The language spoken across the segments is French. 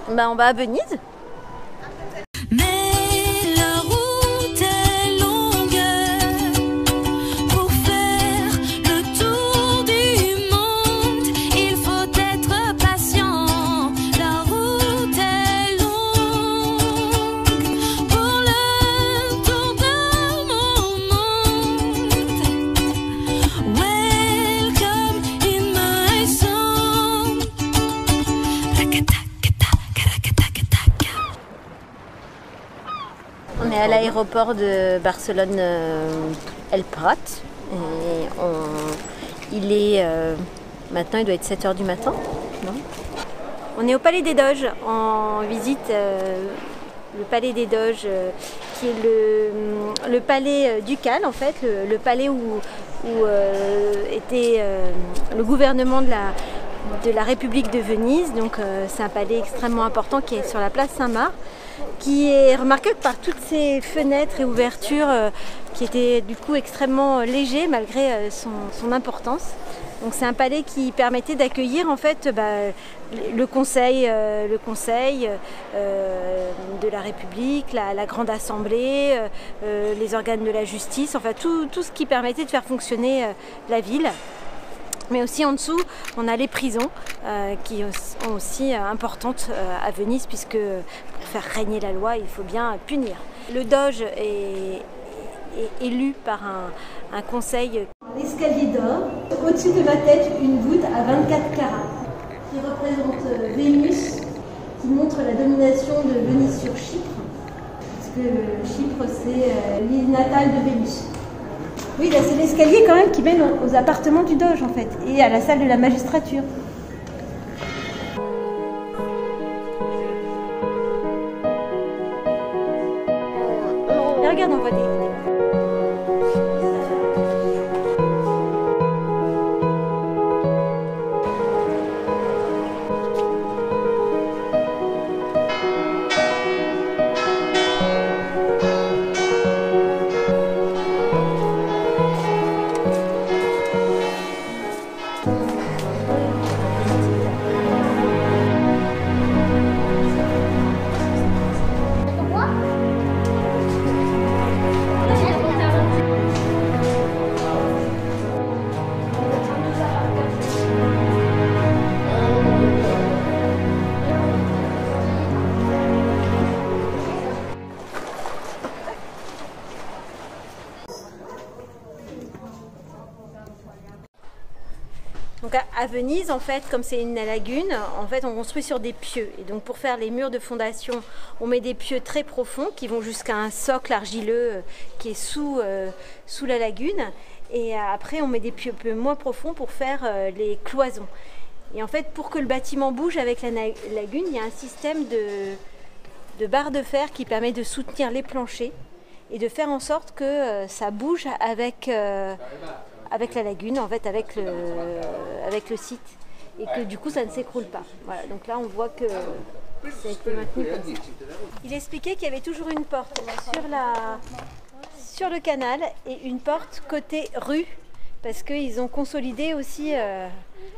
Bah, on va à Venise. On est à l'aéroport de Barcelone El Prat et maintenant il doit être 7 h du matin. Non, on est au Palais des Doges en visite le Palais des Doges qui est le palais ducal en fait, le palais où était le gouvernement de la République de Venise. Donc c'est un palais extrêmement important qui est sur la place Saint-Marc, qui est remarquable par toutes ces fenêtres et ouvertures qui étaient du coup extrêmement légers malgré son importance. Donc c'est un palais qui permettait d'accueillir en fait le conseil de la République, la grande assemblée, les organes de la justice, enfin tout ce qui permettait de faire fonctionner la ville. Mais aussi en dessous, on a les prisons qui sont aussi importantes à Venise, puisque pour faire régner la loi, il faut bien punir. Le doge est élu par un conseil. L'escalier d'or, au-dessus de ma tête, une voûte à 24 carats qui représente Vénus, qui montre la domination de Venise sur Chypre, parce que Chypre c'est l'île natale de Vénus. Oui, là c'est l'escalier quand même qui mène aux appartements du doge en fait, et à la salle de la magistrature. Là, regarde, on voit des... Donc à Venise, en fait, comme c'est une lagune, en fait, on construit sur des pieux. Et donc pour faire les murs de fondation, on met des pieux très profonds qui vont jusqu'à un socle argileux qui est sous la lagune. Et après, on met des pieux moins profonds pour faire les cloisons. Et en fait, pour que le bâtiment bouge avec la lagune, il y a un système de barres de fer qui permet de soutenir les planchers et de faire en sorte que ça bouge avec la lagune, en fait, avec le site, et que du coup ça ne s'écroule pas. Voilà, donc là on voit que ça a été maintenu comme ça. Il expliquait qu'il y avait toujours une porte sur le canal et une porte côté rue, parce qu'ils ont consolidé aussi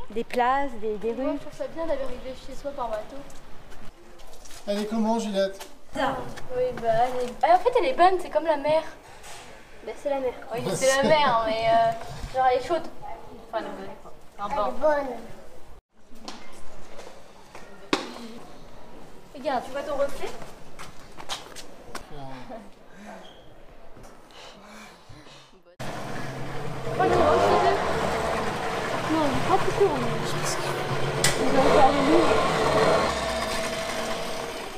des places, des rues. Je trouve ça bien d'arriver chez soi par bateau. Elle est comment, Juliette? Ça. Oui, en fait elle est bonne, c'est comme la mer. Ben, c'est la mer. Oui, c'est la mer, mais genre elle est chaude. Enfin, elle est bonne. Regarde, tu vois ton reflet? Oh non, il est pas tout court. Il va encore le loup.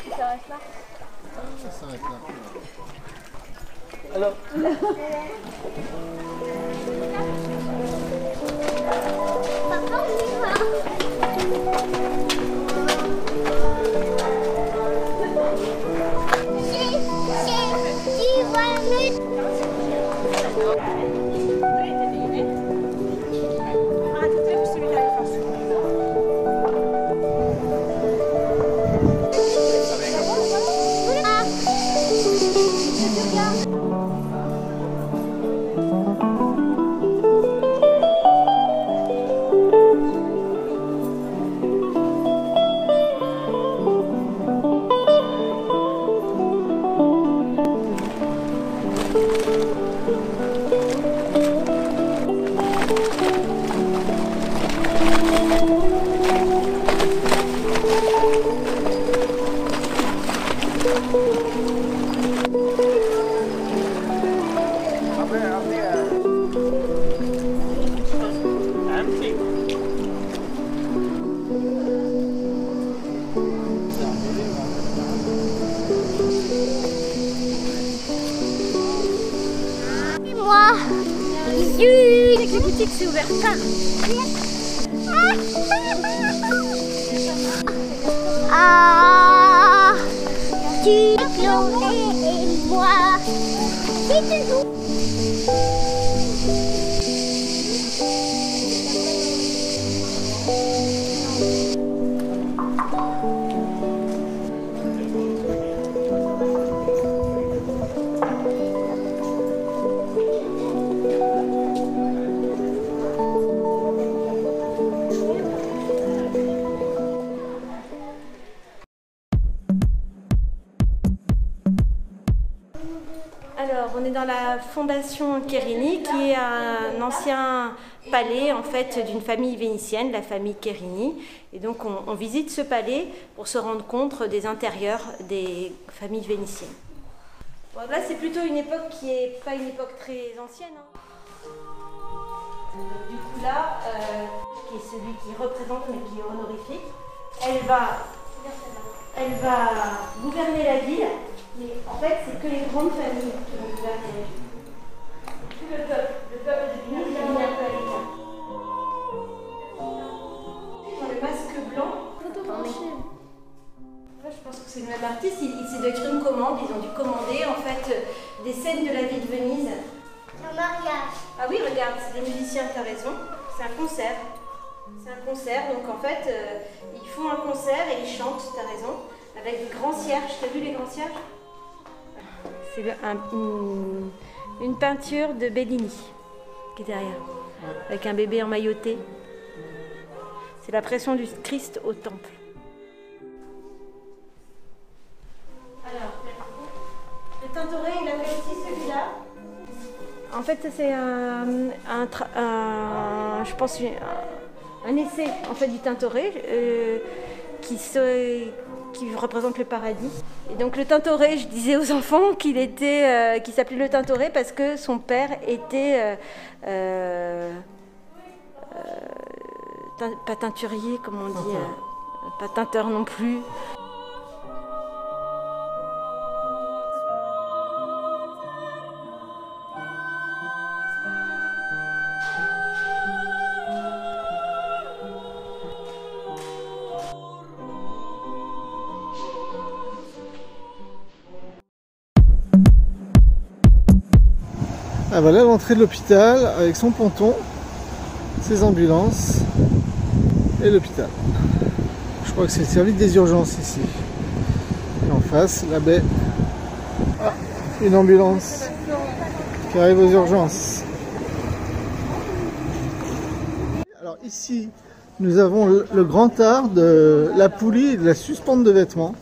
Il s'arrête là. Ça s'arrête là. Alors. Papa, on y va. que c'est ouvert tard. Ah, tu pleurais et moi, c'est tout. Alors, on est dans la fondation Querini, qui est un ancien palais en fait d'une famille vénitienne, la famille Querini. Et donc, on visite ce palais pour se rendre compte des intérieurs des familles vénitiennes. Bon, là, c'est plutôt une époque qui n'est pas une époque très ancienne. Hein. Du coup, là, qui est celui qui représente mais qui est honorifique, elle va gouverner la ville. Mais en fait, c'est que les grandes familles qui vont gouverner la ville. Tout le peuple de Venise est mis un peu à l'écart. Dans le masque blanc, là, je pense que c'est le même artiste, il doit écrire une commande, ils ont dû commander en fait des scènes de la vie de Venise. Un mariage. Ah oui, regarde, c'est des musiciens, tu as raison, c'est un concert. C'est un concert, donc en fait, ils font un concert et ils chantent, tu as raison, avec des grands cierges. Tu as vu les grands cierges? C'est une peinture de Bellini qui est derrière, avec un bébé emmailloté. C'est la pression du Christ au temple. Alors, le Tintoret, il avait aussi celui-là. En fait, c'est je pense, un essai en fait, du Tintoret qui représente le paradis. Et donc le Tintoret, je disais aux enfants qu'il s'appelait le Tintoret parce que son père était pas teinturier, comme on dit, pas teinteur non plus. Ah voilà l'entrée de l'hôpital avec son ponton, ses ambulances et l'hôpital. Je crois que c'est le service des urgences ici. Et en face, la baie. Ah, une ambulance qui arrive aux urgences. Alors ici, nous avons le grand art de la poulie et de la suspente de vêtements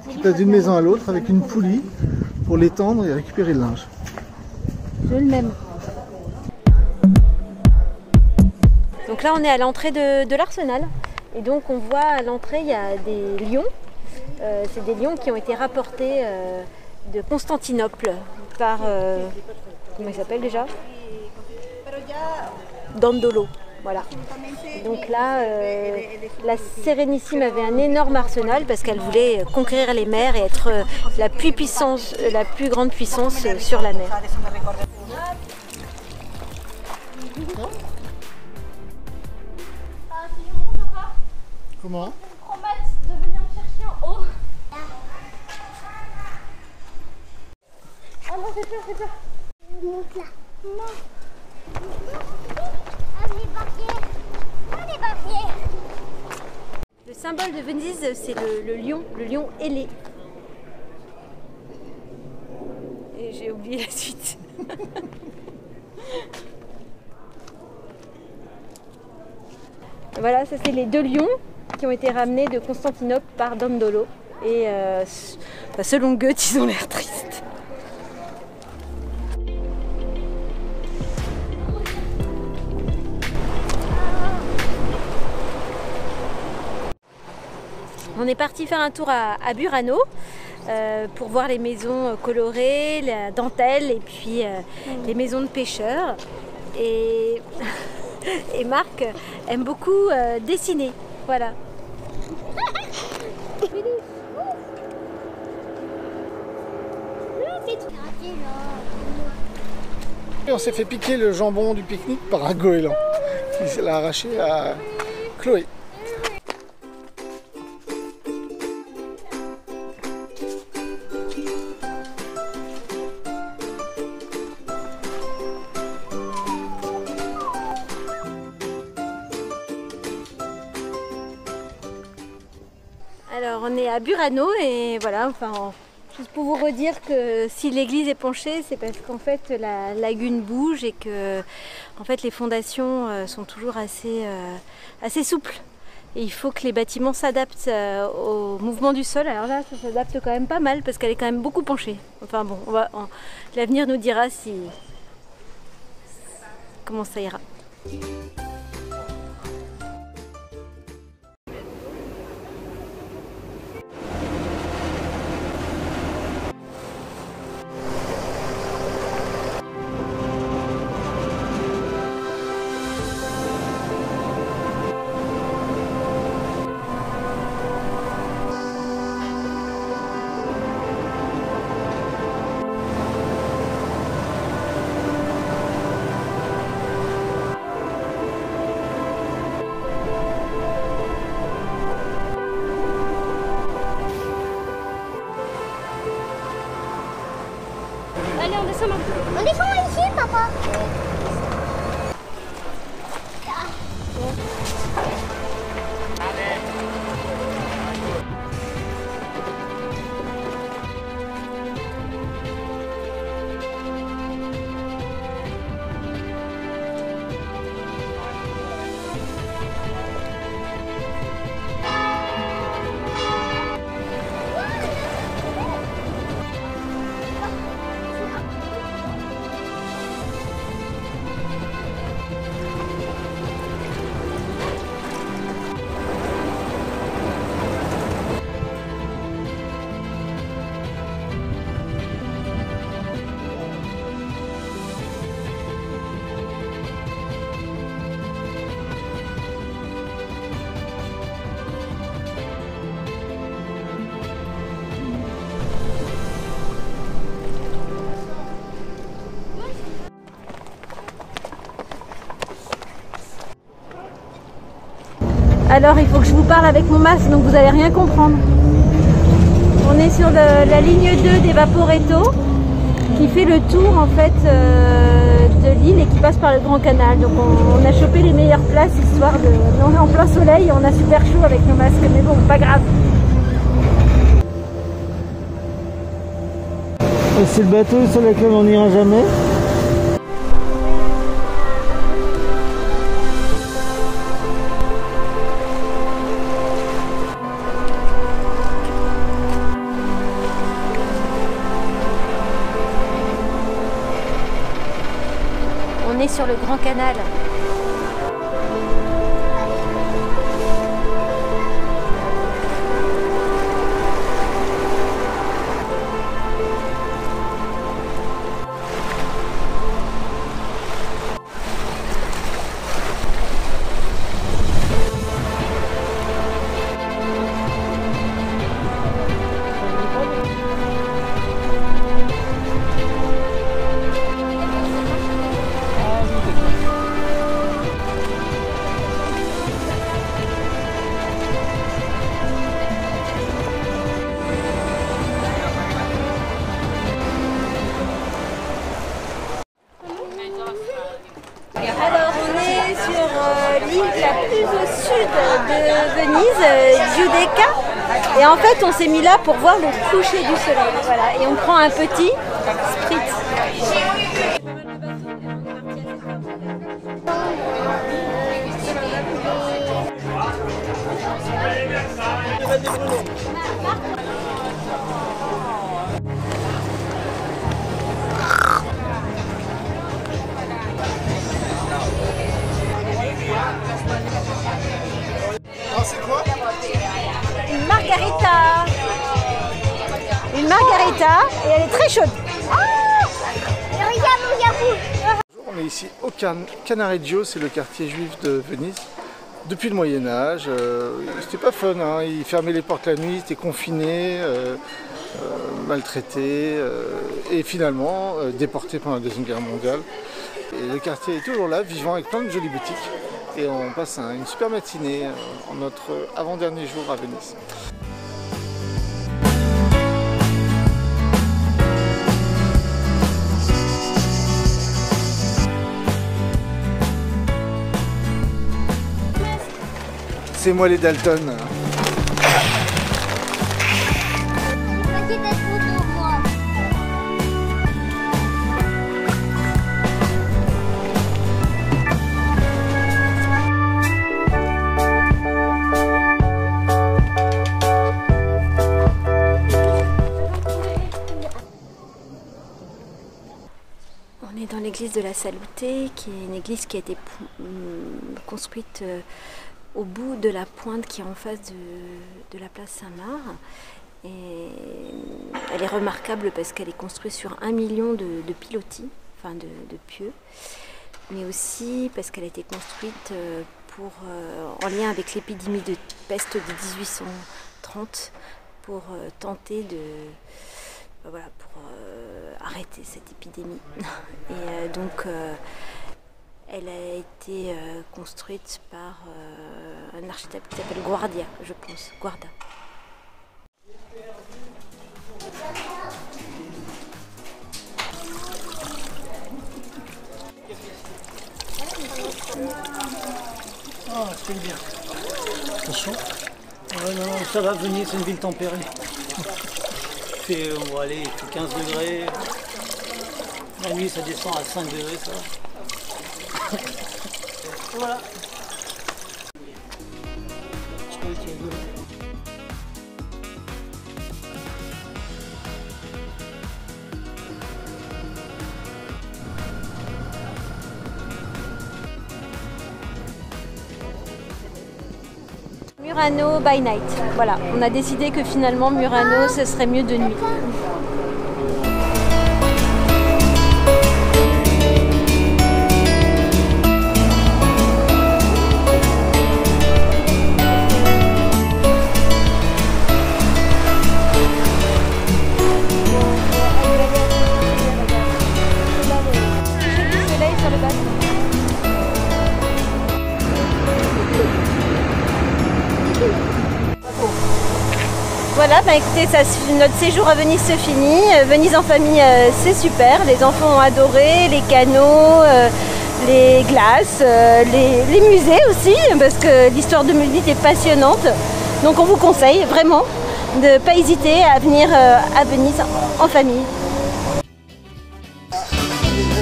qui passe d'une maison à l'autre avec une poulie pour l'étendre et récupérer le linge. Je le même. Donc là on est à l'entrée de l'Arsenal et donc on voit à l'entrée il y a des lions. C'est des lions qui ont été rapportés de Constantinople par comment il s'appelle déjà? Dandolo. Voilà. Et donc là, la Sérénissime avait un énorme arsenal parce qu'elle voulait conquérir les mers et être la plus grande puissance sur la mer. Comment? Promesse de venir me chercher en haut. Ah non, c'est peur, c'est peur. Monte là. Non. Ah, les barrières. Ah, les barrières. Le symbole de Venise, c'est le lion ailé. Et j'ai oublié la suite. Voilà, ça c'est les deux lions qui ont été ramenés de Constantinople par Dandolo. Et selon Goethe, ils ont l'air tristes. On est parti faire un tour à Burano pour voir les maisons colorées, la dentelle et puis les maisons de pêcheurs. Et Marc aime beaucoup dessiner. Voilà. Et on s'est fait piquer le jambon du pique-nique par un goéland qui l'a arraché à Chloé. Alors on est à Burano et voilà, enfin, juste pour vous redire que si l'église est penchée, c'est parce qu'en fait la lagune bouge et que en fait, les fondations sont toujours assez souples. Et il faut que les bâtiments s'adaptent au mouvement du sol. Alors là, ça s'adapte quand même pas mal parce qu'elle est quand même beaucoup penchée. Enfin bon, l'avenir nous dira comment ça ira. Allez, on descend maintenant. On descend ici, papa. Alors il faut que je vous parle avec mon masque, donc vous n'allez rien comprendre. On est sur la ligne 2 des Vaporetto qui fait le tour en fait de l'île et qui passe par le Grand Canal. Donc on a chopé les meilleures places histoire de... On est en plein soleil et on a super chaud avec nos masques, mais bon, pas grave. C'est le bateau sur lequel on n'ira jamais. On est sur le Grand Canal. Alors on est sur l'île la plus au sud de Venise, Giudecca. Et en fait on s'est mis là pour voir le coucher du soleil. Voilà. Et on prend un petit spritz. C'est quoi? Une margarita. Une margarita et elle est très chaude. On est ici au Canareggio, c'est le quartier juif de Venise. depuis le Moyen-Âge. C'était pas fun, hein. Ils fermaient les portes la nuit, ils étaient confinés, maltraités et finalement déportés pendant la Deuxième Guerre mondiale. Et le quartier est toujours là, vivant, avec plein de jolies boutiques. Et on passe une super matinée en notre avant-dernier jour à Venise. C'est moi les Dalton. On est dans l'église de la Salutée, qui est une église qui a été construite au bout de la pointe qui est en face de la place Saint-Marc. Et elle est remarquable parce qu'elle est construite sur 1 million de pilotis, enfin de pieux, mais aussi parce qu'elle a été construite en lien avec l'épidémie de peste de 1830 pour tenter pour arrêter cette épidémie. Et donc elle a été construite par un architecte qui s'appelle Guardia, je pense. Guarda. Ah, c'est bien. C'est chaud. Non, ça va venir, c'est une ville tempérée. On va aller, il fait 15 degrés. La nuit, ça descend à 5 degrés, ça va. Voilà. Murano by night. Voilà, on a décidé que finalement Murano, ce serait mieux de nuit. Voilà, écoutez, notre séjour à Venise se finit. Venise en famille, c'est super. Les enfants ont adoré, les canaux, les glaces, les musées aussi, parce que l'histoire de Venise est passionnante. Donc on vous conseille vraiment de ne pas hésiter à venir à Venise en famille.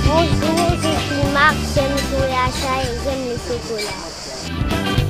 Bonjour, je suis Marc, j'aime jouer à ça et j'aime le chocolat.